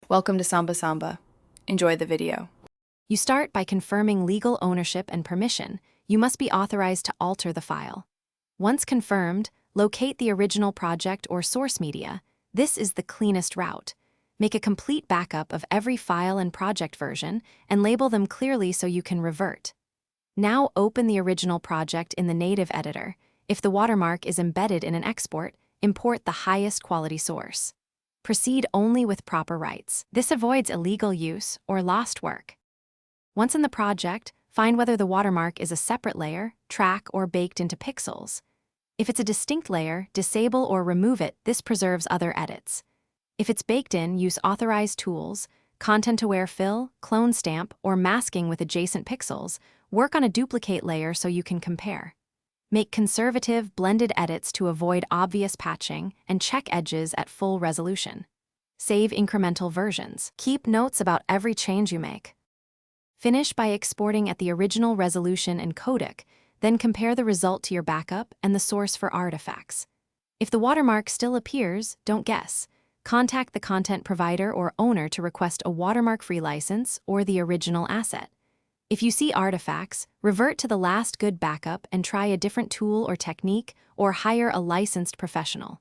Welcome to Samba Samba. Enjoy the video. You start by confirming legal ownership and permission. You must be authorized to alter the file. Once confirmed, locate the original project or source media. This is the cleanest route. Make a complete backup of every file and project version and label them clearly so you can revert. Now open the original project in the native editor. If the watermark is embedded in an export, import the highest quality source. Proceed only with proper rights. This avoids illegal use or lost work. Once in the project, find whether the watermark is a separate layer, track, or baked into pixels. If it's a distinct layer, disable or remove it. This preserves other edits. If it's baked in, use authorized tools, content-aware fill, clone stamp, or masking with adjacent pixels. Work on a duplicate layer so you can compare. Make conservative, blended edits to avoid obvious patching and check edges at full resolution. Save incremental versions. Keep notes about every change you make. Finish by exporting at the original resolution and codec, then compare the result to your backup and the source for artifacts. If the watermark still appears, don't guess. Contact the content provider or owner to request a watermark-free license or the original asset. If you see artifacts, revert to the last good backup and try a different tool or technique, or hire a licensed professional.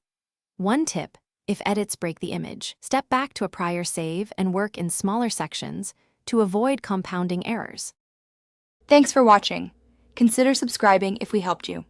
One tip: if edits break the image, step back to a prior save and work in smaller sections to avoid compounding errors. Thanks for watching. Consider subscribing if we helped you.